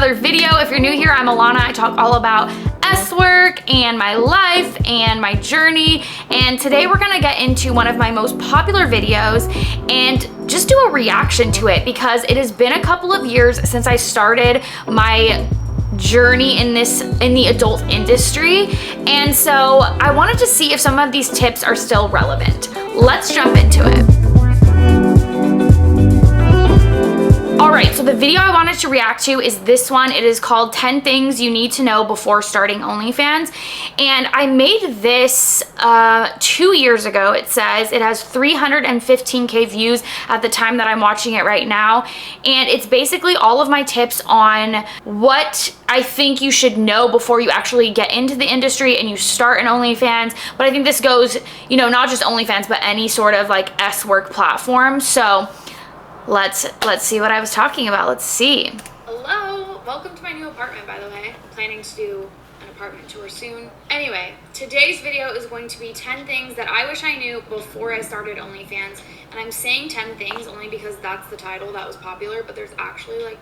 particular video. If you're new here, I'm Alanah. I talk all about S-work and my life and my journey. And today we're gonna get into one of my most popular videos and just do a reaction to it because it has been a couple of years since I started my journey in the adult industry, and so I wanted to see if some of these tips are still relevant. Let's jump into it. All right, so the video I wanted to react to is this one. It is called 10 Things You Need to Know Before Starting OnlyFans. And I made this 2 years ago. It says it has 315K views at the time that I'm watching it right now. And it's basically all of my tips on what I think you should know before you actually get into the industry and you start an OnlyFans. But I think this goes, you know, not just OnlyFans, but any sort of like S-work platform. So let's see what I was talking about. Let's see. Hello, welcome to my new apartment, by the way. I'm planning to do an apartment tour soon. Anyway, today's video is going to be 10 things that I wish I knew before I started OnlyFans. And I'm saying 10 things only because that's the title that was popular, but there's actually like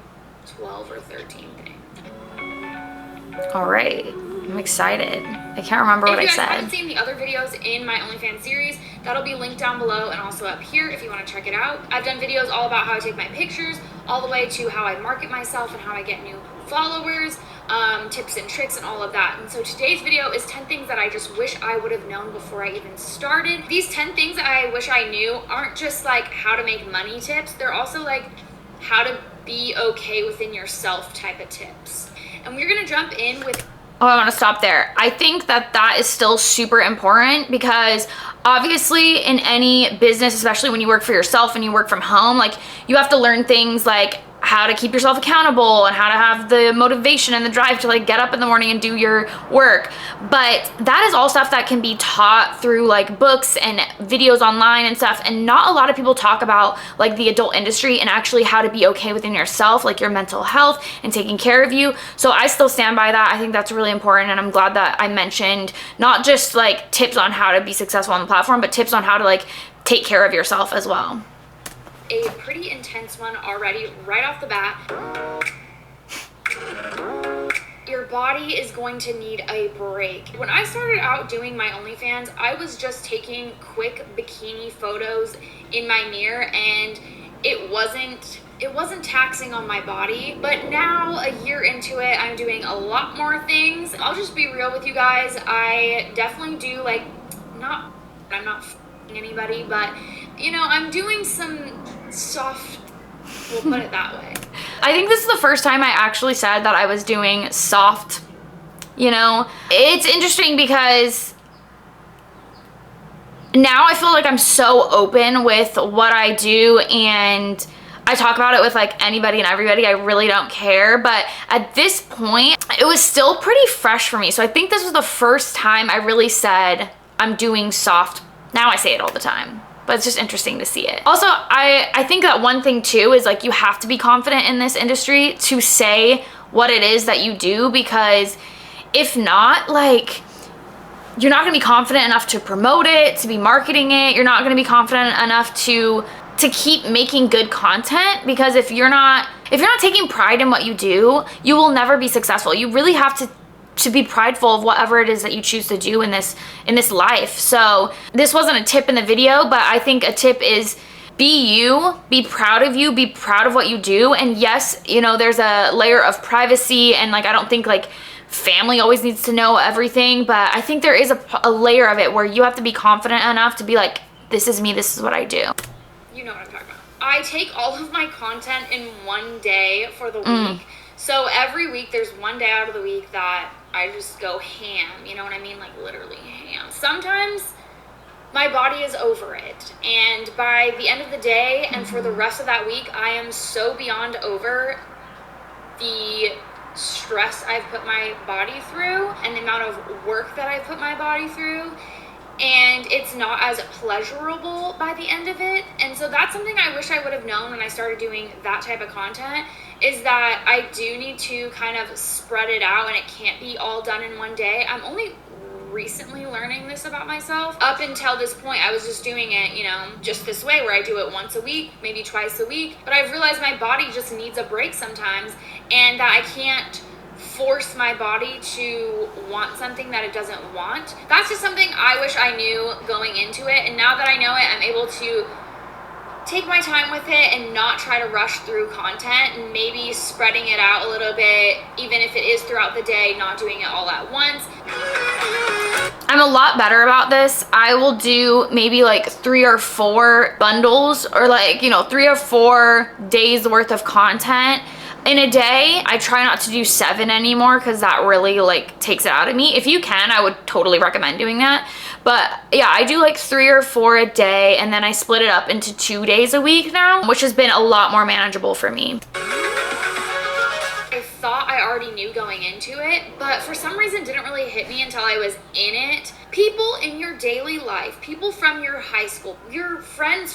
12 or 13 things. All right, I'm excited. I can't remember what I said. If you guys haven't seen the other videos in my OnlyFans series, that'll be linked down below and also up here if you want to check it out. I've done videos all about how I take my pictures, all the way to how I market myself and how I get new followers, tips and tricks and all of that. And so today's video is 10 things that I just wish I would have known before I even started. These 10 things that I wish I knew aren't just like how to make money tips. They're also like how to be okay within yourself type of tips. And we're gonna jump in with... Oh, I want to stop there. I think that is still super important because obviously in any business, especially when you work for yourself and you work from home, like you have to learn things like how to keep yourself accountable and how to have the motivation and the drive to like get up in the morning and do your work. But that is all stuff that can be taught through like books and videos online and stuff. And not a lot of people talk about like the adult industry and actually how to be okay within yourself, like your mental health and taking care of you. So I still stand by that. I think that's really important. And I'm glad that I mentioned not just like tips on how to be successful on the platform, but tips on how to like take care of yourself as well. A pretty intense one already right off the bat. Your body is going to need a break. When I started out doing my OnlyFans, I was just taking quick bikini photos in my mirror and it wasn't taxing on my body. But now, a year into it, I'm doing a lot more things. I'll just be real with you guys. I definitely do like, I'm not f***ing anybody, but you know, I'm doing some soft, we'll put it that way. I think this is the first time I actually said that I was doing soft, you know? It's interesting because now I feel like I'm so open with what I do and I talk about it with like anybody and everybody. I really don't care. But at this point, it was still pretty fresh for me. So I think this was the first time I really said I'm doing soft. Now I say it all the time, but it's just interesting to see it. Also, I think that one thing too is like you have to be confident in this industry to say what it is that you do, because if not, like you're not gonna be confident enough to promote it, to be marketing it. You're not gonna be confident enough to keep making good content, because if you're not taking pride in what you do, you will never be successful. You really have to be prideful of whatever it is that you choose to do in this life. So this wasn't a tip in the video, but I think a tip is be you, be proud of you, be proud of what you do. And yes, you know, there's a layer of privacy and like, I don't think like family always needs to know everything, but I think there is a layer of it where you have to be confident enough to be like, this is me, this is what I do. You know what I'm talking about. I take all of my content in one day for the week. So every week there's one day out of the week that I just go ham, you know what I mean? Like literally ham. Sometimes my body is over it. And by the end of the day and for the rest of that week, I am so beyond over the stress I've put my body through and the amount of work that I've put my body through. And it's not as pleasurable by the end of it. And so that's something I wish I would have known when I started doing that type of content, is that I do need to kind of spread it out and it can't be all done in one day. I'm only recently learning this about myself. Up until this point, I was just doing it, you know, just this way where I do it once a week, maybe twice a week. But I've realized my body just needs a break sometimes. and that I can't force my body to want something that it doesn't want. That's just something I wish I knew going into it, and now that I know it, I'm able to take my time with it and not try to rush through content, and maybe spreading it out a little bit, even if it is throughout the day, not doing it all at once. I'm a lot better about this. I will do maybe like 3 or 4 bundles, or like, you know, 3 or 4 days worth of content in a day. I try not to do 7 anymore because that really like takes it out of me. If you can, I would totally recommend doing that. But yeah, I do like 3 or 4 a day, and then I split it up into 2 days a week now, which has been a lot more manageable for me. I thought I already knew going into it, but for some reason didn't really hit me until I was in it. People in your daily life, people from your high school, your friend,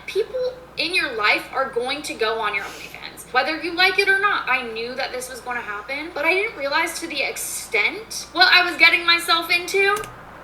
people in your life are going to go on your OnlyFans, whether you like it or not. I knew that this was going to happen, but I didn't realize to the extent what I was getting myself into.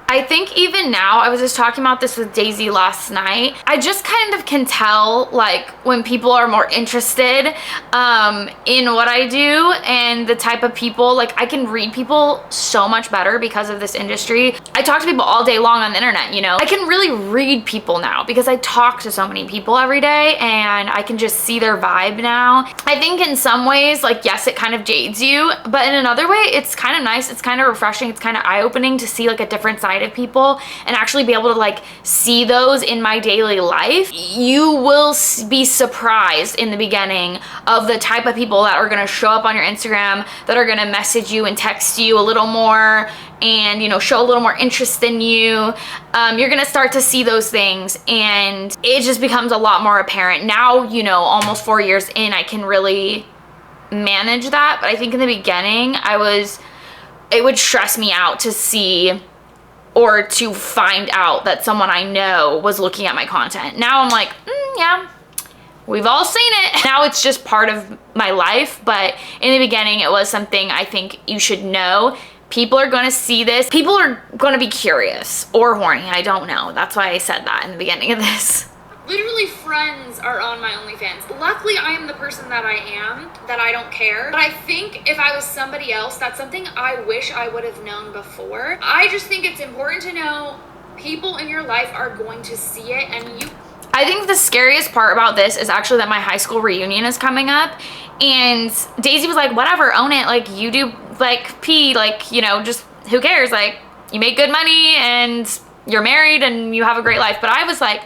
I think even now, I was just talking about this with Daisy last night, I just kind of can tell like when people are more interested in what I do and the type of people. Like, I can read people so much better because of this industry. I talk to people all day long on the internet, you know. I can really read people now because I talk to so many people every day, and I can just see their vibe now. I think in some ways, like, yes, it kind of jades you, but in another way, it's kind of nice. It's kind of refreshing. It's kind of eye-opening to see like a different side of people and actually be able to like see those in my daily life. You will be surprised in the beginning of the type of people that are going to show up on your Instagram, that are going to message you and text you a little more and, you know, show a little more interest in you. You're going to start to see those things, and it just becomes a lot more apparent. Now, you know, almost 4 years in, I can really manage that. But I think in the beginning, it would stress me out to see or to find out that someone I know was looking at my content. Now I'm like, yeah, we've all seen it. Now it's just part of my life, but in the beginning it was something I think you should know. People are gonna see this. People are gonna be curious or horny, I don't know. That's why I said that in the beginning of this. Literally friends are on my OnlyFans. Luckily, I am the person that I am, that I don't care. But I think if I was somebody else, that's something I wish I would have known before. I just think it's important to know people in your life are going to see it, and I think the scariest part about this is actually that my high school reunion is coming up, and Daisy was like, whatever, own it. Like, you do like pee, like, you know, just who cares? Like, you make good money and you're married and you have a great life. But I was like,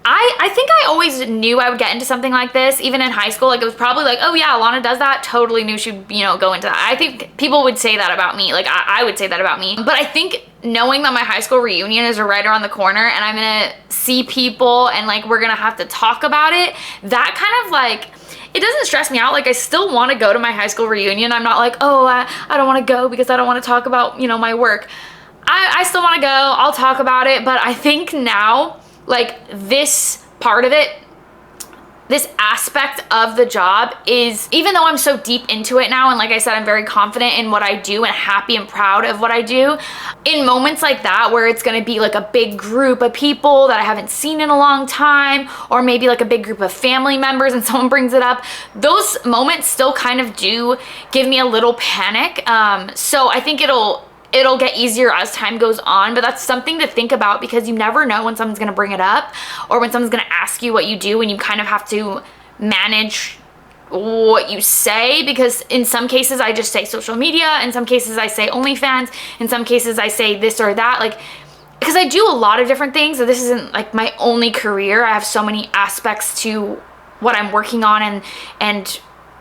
I think I always knew I would get into something like this, even in high school. Like, it was probably like, oh yeah, Alanah does that. Totally knew she'd, you know, go into that. I think people would say that about me. Like, I would say that about me. But I think knowing that my high school reunion is right around the corner and I'm gonna see people and like we're gonna have to talk about it, that kind of like, it doesn't stress me out. Like, I still want to go to my high school reunion. I'm not like, oh, I don't want to go because I don't want to talk about, you know, my work. I still want to go. I'll talk about it. But I think now, like, this part of it, this aspect of the job is, even though I'm so deep into it now, and like I said, I'm very confident in what I do and happy and proud of what I do, in moments like that where it's going to be like a big group of people that I haven't seen in a long time, or maybe like a big group of family members and someone brings it up, those moments still kind of do give me a little panic. So I think it'll get easier as time goes on, but that's something to think about because you never know when someone's gonna bring it up or when someone's gonna ask you what you do, and you kind of have to manage what you say, because in some cases I just say social media, in some cases I say OnlyFans, in some cases I say this or that, like, because I do a lot of different things. This isn't like my only career. I have so many aspects to what I'm working on and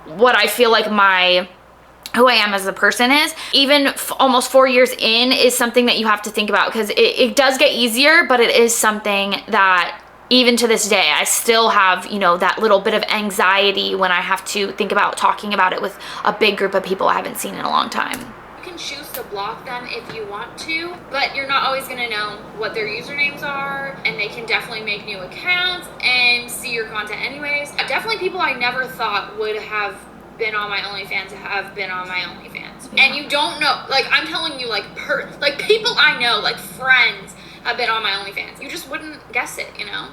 what I feel like who I am as a person is. Even almost 4 years in is something that you have to think about, because it does get easier, but it is something that even to this day, I still have, you know, that little bit of anxiety when I have to think about talking about it with a big group of people I haven't seen in a long time. You can choose to block them if you want to, but you're not always gonna know what their usernames are, and they can definitely make new accounts and see your content anyways. Definitely people I never thought would have been on my OnlyFans have been on my OnlyFans. Yeah. And you don't know, like, I'm telling you, like people I know, like friends, have been on my OnlyFans. You just wouldn't guess it, you know?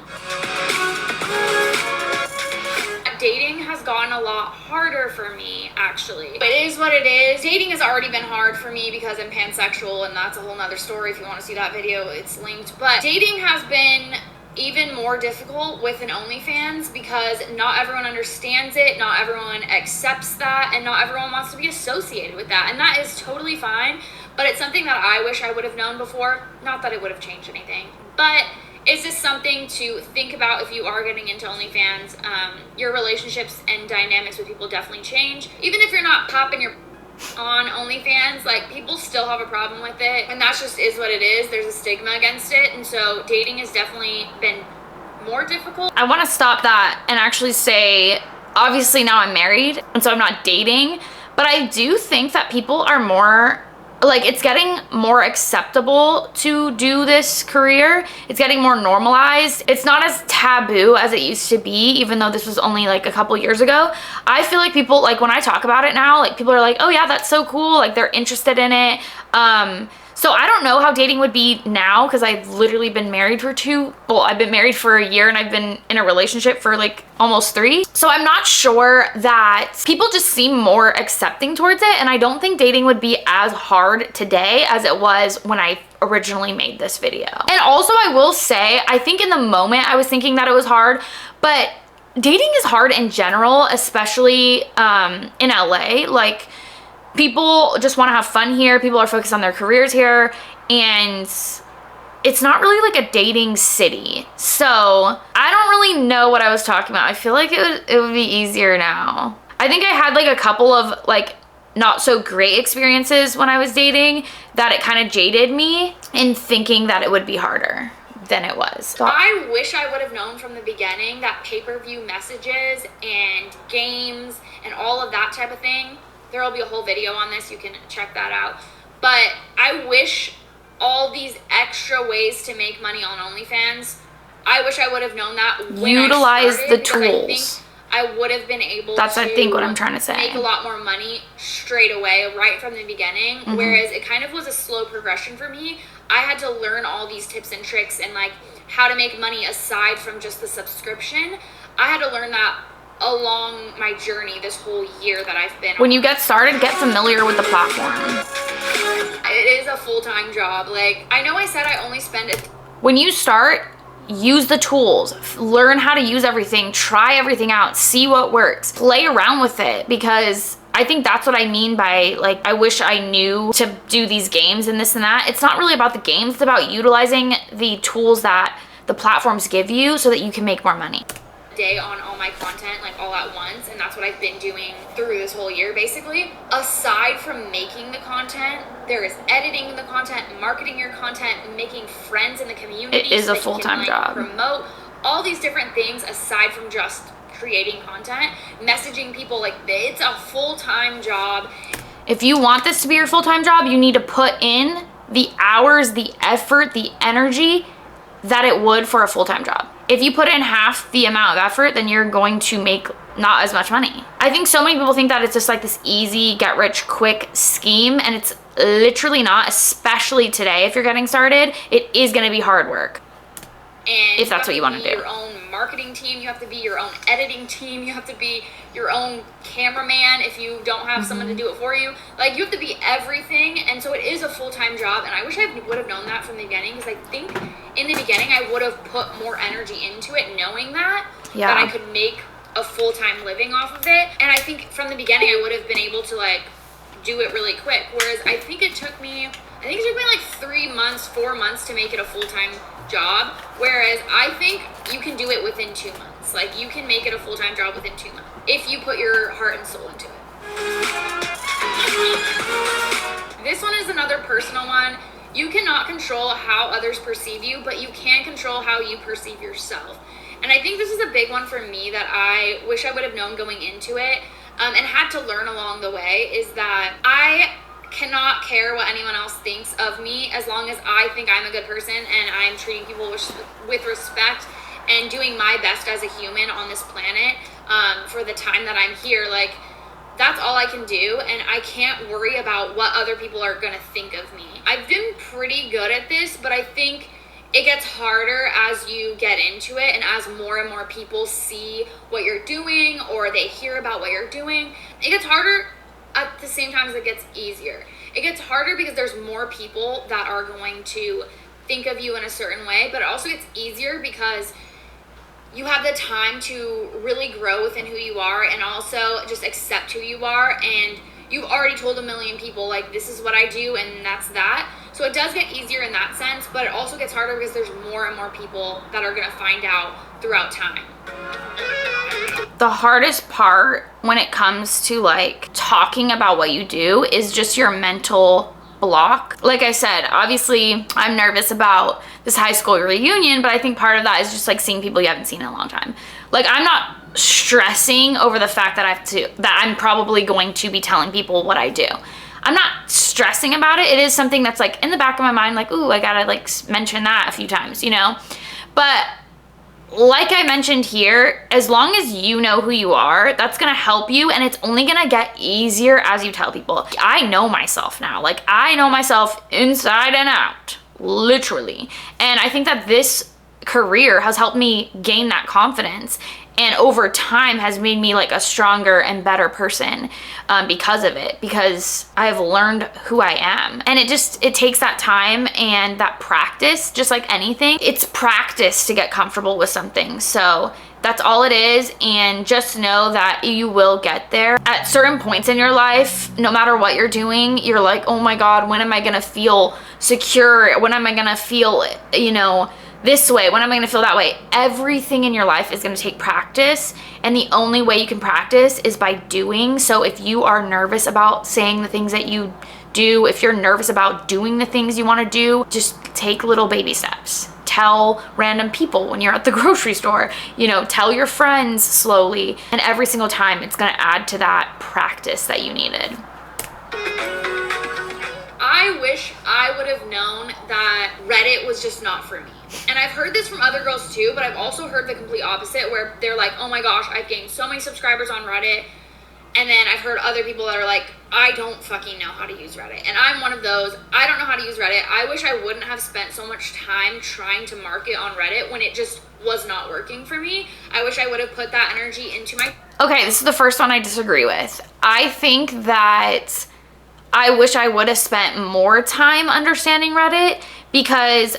dating has gotten a lot harder for me, actually. It is what it is. Dating has already been hard for me because I'm pansexual, and that's a whole nother story. If you want to see that video, it's linked. But dating has been even more difficult with an OnlyFans because not everyone understands it, not everyone accepts that, and not everyone wants to be associated with that. And that is totally fine, but it's something that I wish I would have known before. Not that it would have changed anything, but is this something to think about if you are getting into OnlyFans? Your relationships and dynamics with people definitely change. Even if you're not popping your on OnlyFans, like, people still have a problem with it, and that just is what it is. There's a stigma against it, and so dating has definitely been more difficult. I want to stop that and actually say, obviously now I'm married, and so I'm not dating, but I do think that people are more, like, it's getting more acceptable to do this career. It's getting more normalized. It's not as taboo as it used to be, even though this was only like a couple years ago. I feel like people, like, when I talk about it now, like, people are like, oh yeah, that's so cool. Like, they're interested in it. So I don't know how dating would be now, because I've literally been married for I've been married for a year, and I've been in a relationship for like almost 3. So I'm not sure that people just seem more accepting towards it. And I don't think dating would be as hard today as it was when I originally made this video. And also, I will say, I think in the moment I was thinking that it was hard, but dating is hard in general, especially in LA. Like, people just want to have fun here. People are focused on their careers here, and it's not really like a dating city. So I don't really know what I was talking about. I feel like it would be easier now. I think I had like a couple of like not so great experiences when I was dating that it kind of jaded me in thinking that it would be harder than it was. So I wish I would have known from the beginning that pay-per-view messages and games and all of that type of thing, there will be a whole video on this, you can check that out. But I wish all these extra ways to make money on OnlyFans, I wish I would have known that when utilize I started, the tools. tools. I would have been able That's, to, I think, what I'm trying to say, make a lot more money straight away, right from the beginning. Whereas it kind of was a slow progression for me. I had to learn all these tips and tricks and like how to make money aside from just the subscription. I had to learn that along my journey this whole year that I've been when on. you get started, get familiar with the platform. It is a full-time job. Like, I know I said I only spend it. When you start, use the tools, learn how to use everything, try everything out, see what works, play around with it, because I think that's what I mean by, like, I wish I knew to do these games and this and that. It's not really about the games, it's about utilizing the tools that the platforms give you so that you can make more money. Day on all my content, like, all at once, and that's what I've been doing through this whole year, basically. Aside from making the content, there is editing the content, marketing your content, making friends in the community. It is so a full-time job. Promote all these different things aside from just creating content, messaging people. Like, it's a full-time job. If you want this to be your full-time job, you need to put in the hours, the effort, the energy that it would for a full-time job. If you put in half the amount of effort, then you're going to make not as much money. I think so many people think that it's just like this easy get rich quick scheme, and it's literally not, especially today. If you're getting started, it is going to be hard work. And if that's what you want to do. Your own marketing team, you have to be your own editing team, you have to be your own cameraman if you don't have someone to do it for you. Like, you have to be everything, and so it is a full-time job, and I wish I would have known that from the beginning, because I think in the beginning I would have put more energy into it, knowing that I could make a full-time living off of it. And I think from the beginning I would have been able to, like, do it really quick, whereas I think it took me like 3 months, 4 months to make it a full-time job, whereas I think you can do it within 2 months. Like, you can make it a full-time job within 2 months if you put your heart and soul into it. This one is another personal one. You cannot control how others perceive you, but you can control how you perceive yourself. And I think this is a big one for me that I wish I would have known going into it, and had to learn along the way, is that I cannot care what anyone else thinks of me as long as I think I'm a good person and I'm treating people with respect and doing my best as a human on this planet for the time that I'm here. Like, that's all I can do, and I can't worry about what other people are gonna think of me. I've been pretty good at this, but I think it gets harder as you get into it and as more and more people see what you're doing or they hear about what you're doing. It gets harder at the same time as it gets easier. It gets harder because there's more people that are going to think of you in a certain way, but it also gets easier because you have the time to really grow within who you are and also just accept who you are, and you've already told a million people, like, this is what I do and that's that. So it does get easier in that sense, but it also gets harder because there's more and more people that are gonna find out throughout time. The hardest part when it comes to like talking about what you do is just your mental block. Like I said, obviously I'm nervous about this high school reunion, but I think part of that is just like seeing people you haven't seen in a long time. Like, I'm not stressing over the fact that I'm probably going to be telling people what I do. I'm not stressing about it. It is something that's like in the back of my mind, like, ooh, I gotta like mention that a few times, you know? But like I mentioned here, as long as you know who you are, that's gonna help you, and it's only gonna get easier as you tell people. I know myself now. Like, I know myself inside and out, literally. And I think that this career has helped me gain that confidence, and over time has made me like a stronger and better person because of it, because I've learned who I am. And it takes that time and that practice, just like anything. It's practice to get comfortable with something. So that's all it is, and just know that you will get there. At certain points in your life, no matter what you're doing, you're like, oh my God, when am I gonna feel secure? When am I gonna feel, you know, this way? When am I gonna feel that way? Everything in your life is gonna take practice, and the only way you can practice is by doing. So if you are nervous about saying the things that you do, if you're nervous about doing the things you wanna do, just take little baby steps. Tell random people when you're at the grocery store, you know, tell your friends slowly, and every single time it's gonna add to that practice that you needed. I wish I would have known that Reddit was just not for me. And I've heard this from other girls too, but I've also heard the complete opposite, where they're like, oh my gosh, I've gained so many subscribers on Reddit. And then I've heard other people that are like, I don't fucking know how to use Reddit. And I'm one of those. I don't know how to use Reddit. I wish I wouldn't have spent so much time trying to market on Reddit when it just was not working for me. I wish I would have put that energy into my... Okay, this is the first one I disagree with. I think that I wish I would have spent more time understanding Reddit, because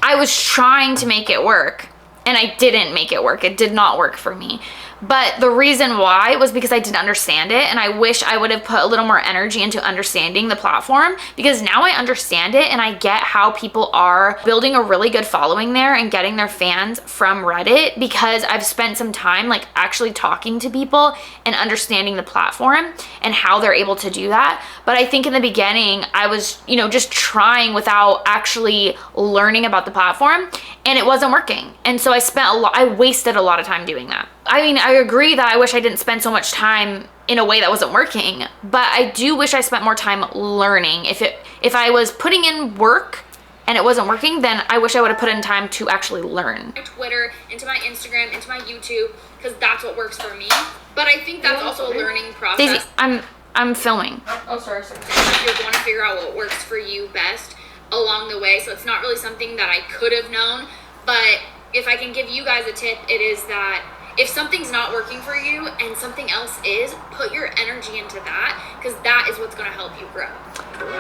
I was trying to make it work and I didn't make it work. It did not work for me. But the reason why was because I didn't understand it, and I wish I would have put a little more energy into understanding the platform, because now I understand it and I get how people are building a really good following there and getting their fans from Reddit, because I've spent some time like actually talking to people and understanding the platform and how they're able to do that. But I think in the beginning I was, you know, just trying without actually learning about the platform, and it wasn't working. And so I wasted a lot of time doing that. I mean, I agree that I wish I didn't spend so much time in a way that wasn't working, but I do wish I spent more time learning. If I was putting in work and it wasn't working, then I wish I would have put in time to actually learn. My Twitter, into my Instagram, into my YouTube, because that's what works for me. But I think that's also a learning process. Daisy, I'm filming. Oh, sorry. You're going to figure out what works for you best along the way. So it's not really something that I could have known, but if I can give you guys a tip, it is that if something's not working for you and something else is, put your energy into that, because that is what's going to help you grow.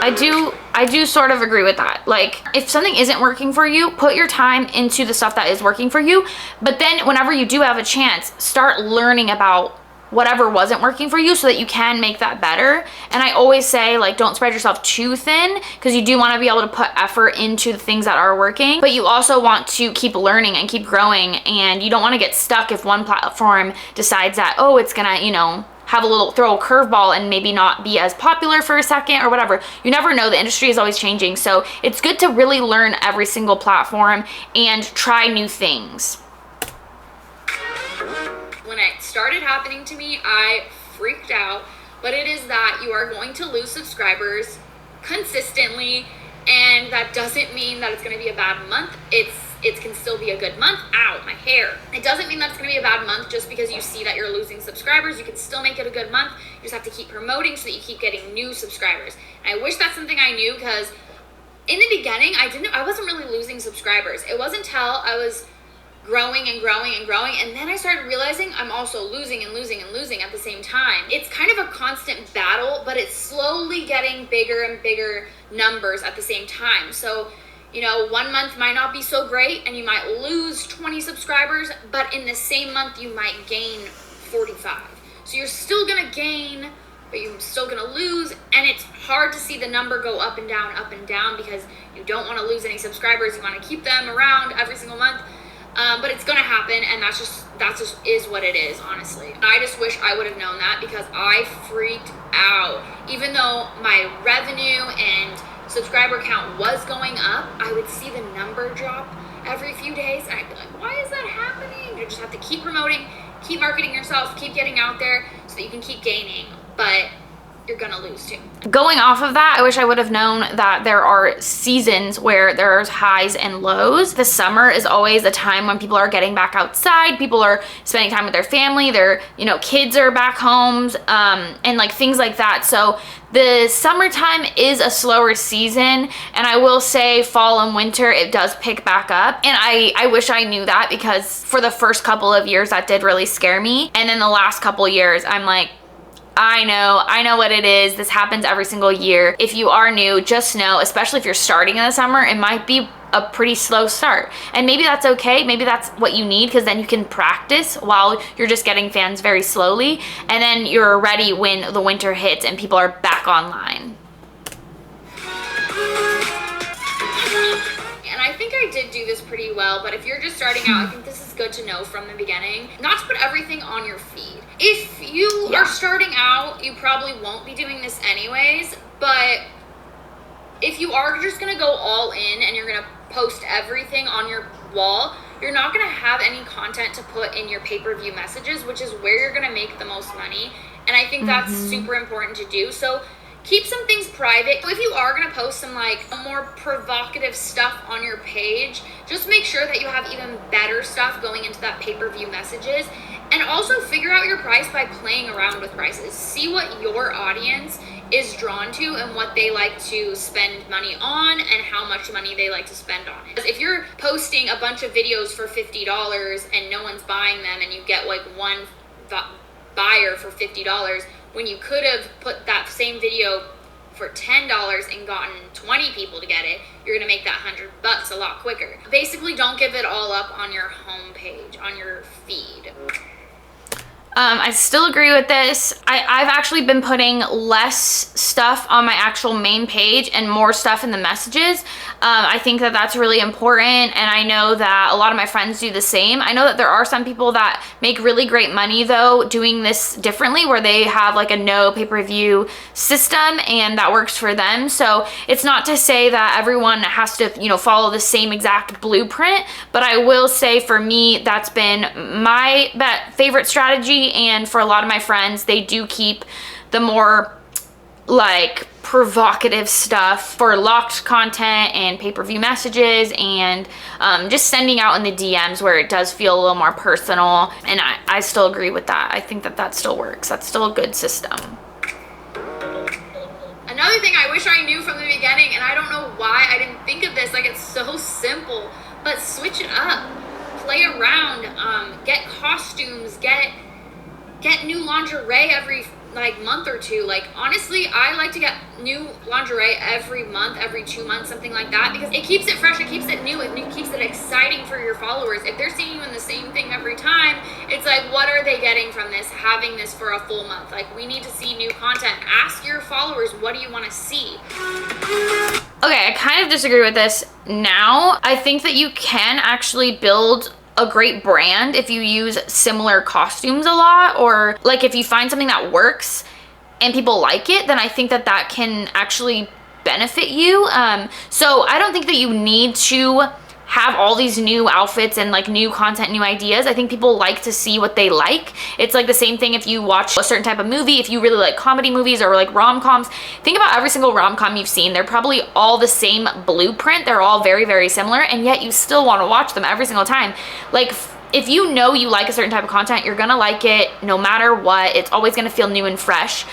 I do sort of agree with that. Like, if something isn't working for you, put your time into the stuff that is working for you. But then whenever you do have a chance, start learning about whatever wasn't working for you so that you can make that better. And I always say, like, don't spread yourself too thin, because you do want to be able to put effort into the things that are working, but you also want to keep learning and keep growing, and you don't want to get stuck if one platform decides that, oh, it's gonna, you know, throw a curveball and maybe not be as popular for a second or whatever. You never know. The industry is always changing. So it's good to really learn every single platform and try new things. When it started happening to me, I freaked out, but it is that you are going to lose subscribers consistently, and that doesn't mean that it's going to be a bad month. It can still be a good month. Ow, my hair. It doesn't mean that it's going to be a bad month just because you see that you're losing subscribers. You can still make it a good month. You just have to keep promoting so that you keep getting new subscribers. And I wish that's something I knew, because in the beginning, I wasn't really losing subscribers. It wasn't until I was growing and growing and growing, and then I started realizing I'm also losing and losing and losing at the same time. It's kind of a constant battle, but it's slowly getting bigger and bigger numbers at the same time. So, you know, 1 month might not be so great and you might lose 20 subscribers, but in the same month you might gain 45. So you're still gonna gain, but you're still gonna lose, and it's hard to see the number go up and down because you don't want to lose any subscribers. You want to keep them around every single month. But it's gonna happen, and that's just is what it is, honestly. I just wish I would have known that, because I freaked out. Even though my revenue and subscriber count was going up, I would see the number drop every few days, and I'd be like, why is that happening? You just have to keep promoting, keep marketing yourself, keep getting out there so that you can keep gaining, but you're gonna lose too. Going off of that, I wish I would have known that there are seasons where there's highs and lows. The summer is always a time when people are getting back outside, people are spending time with their family, their, you know, kids are back homes, and like things like that. So the summertime is a slower season, and I will say fall and winter, it does pick back up. And I wish I knew that, because for the first couple of years that did really scare me. And then the last couple of years, I'm like, I know what it is. This happens every single year. If you are new, just know, especially if you're starting in the summer, it might be a pretty slow start. And maybe that's okay. Maybe that's what you need, because then you can practice while you're just getting fans very slowly. And then you're ready when the winter hits and people are back online. And I think I did do this pretty well, but if you're just starting out, I think this is good to know from the beginning, not to put everything on your feed. If you are starting out, you probably won't be doing this anyways, but if you are just gonna go all in and you're gonna post everything on your wall, you're not gonna have any content to put in your pay-per-view messages, which is where you're gonna make the most money. And I think that's super important to do. So keep some things private. If you are gonna post some like more provocative stuff on your page, just make sure that you have even better stuff going into that pay-per-view messages. And also figure out your price by playing around with prices. See what your audience is drawn to and what they like to spend money on and how much money they like to spend on it. If you're posting a bunch of videos for $50 and no one's buying them, and you get like one buyer for $50, when you could have put that same video for $10 and gotten 20 people to get it, you're gonna make that $100 a lot quicker. Basically, don't give it all up on your homepage, on your feed. I still agree with this. I've actually been putting less stuff on my actual main page and more stuff in the messages. I think that that's really important, and I know that a lot of my friends do the same. I know that there are some people that make really great money though doing this differently, where they have like a no pay-per-view system and that works for them. So it's not to say that everyone has to, you know, follow the same exact blueprint, but I will say for me, that's been my favorite strategy. And for a lot of my friends, they do keep the more like provocative stuff for locked content and pay-per-view messages, and just sending out in the DMs where it does feel a little more personal. And I still agree with that. I think that that still works. That's still a good system. Another thing I wish I knew from the beginning, and I don't know why I didn't think of this, like it's so simple, but switch it up. Play around, get costumes, get new lingerie every like month or two. Like honestly, I like to get new lingerie every month, every 2 months, something like that, because it keeps it fresh, it keeps it new, it keeps it exciting for your followers. If they're seeing you in the same thing every time, it's like, what are they getting from this, having this for a full month? Like, we need to see new content. Ask your followers, what do you want to see? Okay, I kind of disagree with this now. I think that you can actually build a great brand if you use similar costumes a lot, or like if you find something that works and people like it, then I think that that can actually benefit you. So I don't think that you need to have all these new outfits and like new content, new ideas. I think people like to see what they like. It's like the same thing if you watch a certain type of movie. If you really like comedy movies or like rom-coms, think about every single rom-com you've seen. They're probably all the same blueprint. They're all very, very similar, and yet you still want to watch them every single time. Like if you know you like a certain type of content, you're gonna like it no matter what. It's always gonna feel new and fresh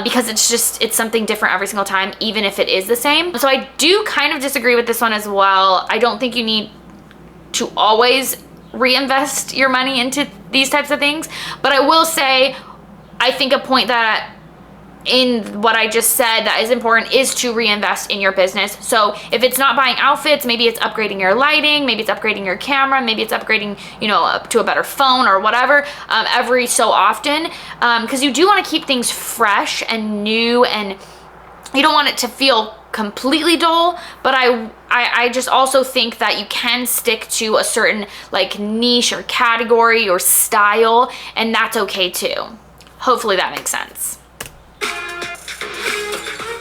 because it's something different every single time, even if it is the same. So I do kind of disagree with this one as well. I don't think you need to always reinvest your money into these types of things, but I will say, I think a point that in what I just said that is important is to reinvest in your business. So if it's not buying outfits, maybe it's upgrading your lighting, maybe it's upgrading your camera, maybe it's upgrading, you know, up to a better phone or whatever, every so often, because you do want to keep things fresh and new, and you don't want it to feel completely dull. But I just also think that you can stick to a certain like niche or category or style, and that's okay too. Hopefully that makes sense.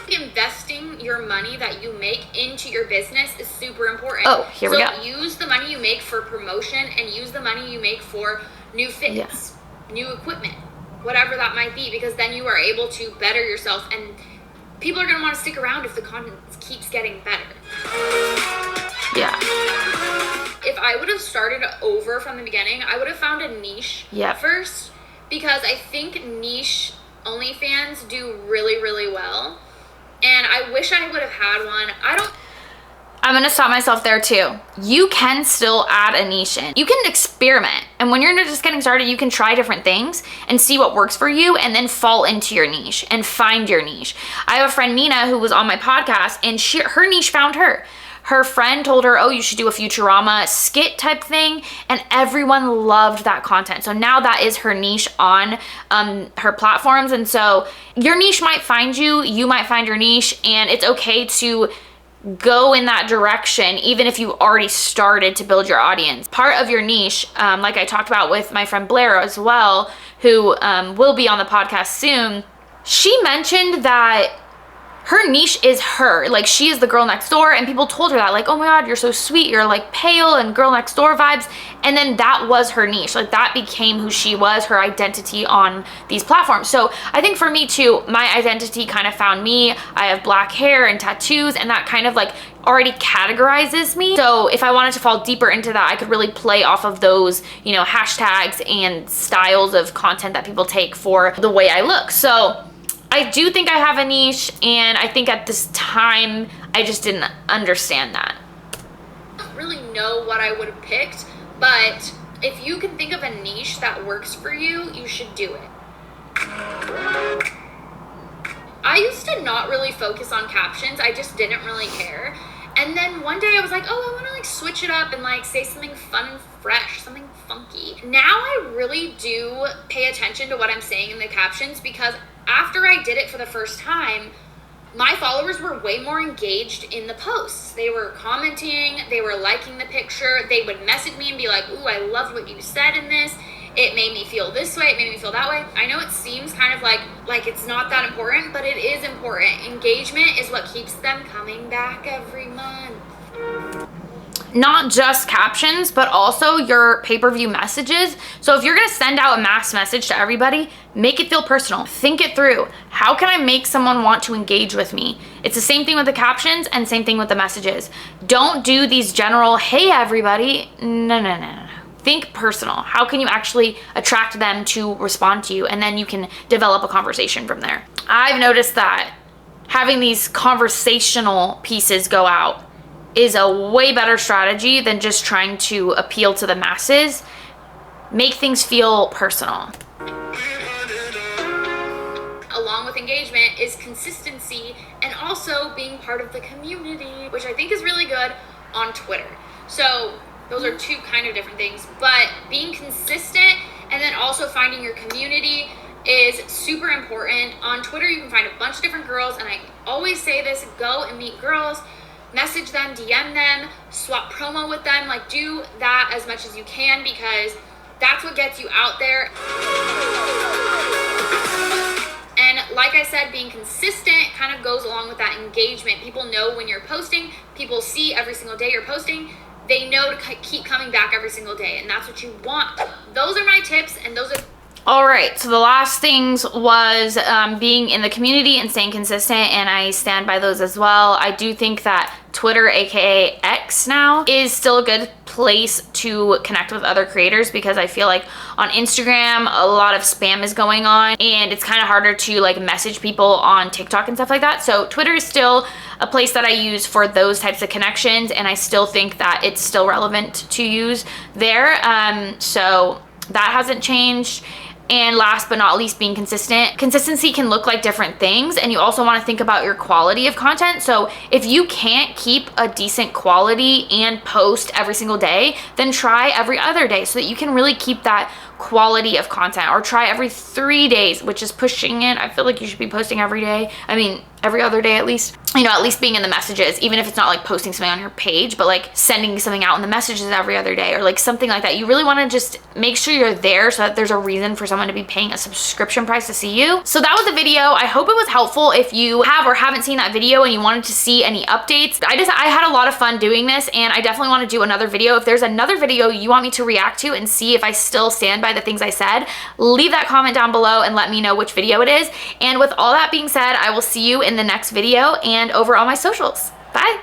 Investing your money that you make into your business is super important. Oh, here we go. So use the money you make for promotion and use the money you make for new fits, new equipment, whatever that might be, because then you are able to better yourself, and people are going to want to stick around if the content keeps getting better. Yeah. If I would have started over from the beginning, I would have found a niche first, because I think niche OnlyFans do really, really well. And I wish I would have had one. I'm gonna stop myself there too. You can still add a niche in. You can experiment. And when you're just getting started, you can try different things and see what works for you, and then fall into your niche and find your niche. I have a friend, Nina, who was on my podcast, and her niche found her. Her friend told her, oh, you should do a Futurama skit type thing, and everyone loved that content. So now that is her niche on her platforms. And so your niche might find you, you might find your niche, and it's okay to go in that direction even if you already started to build your audience. Part of your niche, like I talked about with my friend Blair as well, who will be on the podcast soon, she mentioned that her niche is her. Like, she is the girl next door, and people told her that, like, oh my God, you're so sweet, you're like pale and girl next door vibes. And then that was her niche. Like, that became who she was, her identity on these platforms. So I think for me too, my identity kind of found me. I have black hair and tattoos, and that kind of like already categorizes me. So if I wanted to fall deeper into that, I could really play off of those, you know, hashtags and styles of content that people take for the way I look. So I do think I have a niche, and I think at this time, I just didn't understand that. I don't really know what I would have picked, but if you can think of a niche that works for you, you should do it. I used to not really focus on captions. I just didn't really care. And then one day I was like, oh, I want to like switch it up and like say something fun and fresh, something funky. Now I really do pay attention to what I'm saying in the captions, because after I did it for the first time, my followers were way more engaged in the posts. They were commenting, they were liking the picture, they would message me and be like, ooh, I loved what you said in this. It made me feel this way, it made me feel that way. I know it seems kind of like it's not that important, but it is important. Engagement is what keeps them coming back every month. Not just captions, but also your pay-per-view messages. So if you're gonna send out a mass message to everybody, make it feel personal. Think it through. How can I make someone want to engage with me? It's the same thing with the captions and same thing with the messages. Don't do these general, hey everybody. No. Think personal. How can you actually attract them to respond to you? And then you can develop a conversation from there. I've noticed that having these conversational pieces go out is a way better strategy than just trying to appeal to the masses. Make things feel personal. Along with engagement is consistency, and also being part of the community, which I think is really good on Twitter. So those are two kind of different things, but being consistent and then also finding your community is super important. On Twitter, you can find a bunch of different girls, and I always say this, go and meet girls, message them, DM them, swap promo with them, like do that as much as you can, because that's what gets you out there. And like I said, being consistent kind of goes along with that engagement. People know when you're posting, people see every single day you're posting, they know to keep coming back every single day, and that's what you want. Those are my tips, and those are All right, so the last things was being in the community and staying consistent, and I stand by those as well. I do think that Twitter, aka X now, is still a good place to connect with other creators, because I feel like on Instagram a lot of spam is going on and it's kind of harder to like message people on TikTok and stuff like that. So Twitter is still a place that I use for those types of connections, and I still think that it's still relevant to use there. So that hasn't changed. And last but not least, being consistent. Consistency can look like different things, and you also want to think about your quality of content. So if you can't keep a decent quality and post every single day, then try every other day so that you can really keep that quality of content, or try every 3 days, which is pushing it. I feel like you should be posting every day. I mean, every other day at least. You know, at least being in the messages, even if it's not like posting something on your page, but like sending something out in the messages every other day, or like something like that. You really want to just make sure you're there so that there's a reason for someone to be paying a subscription price to see you. So that was the video. I hope it was helpful. If you have or haven't seen that video and you wanted to see any updates, I had a lot of fun doing this, and I definitely want to do another video. If there's another video you want me to react to and see if I still stand by the things I said, leave that comment down below and let me know which video it is. And with all that being said, I will see you in the next video and over on my socials. Bye.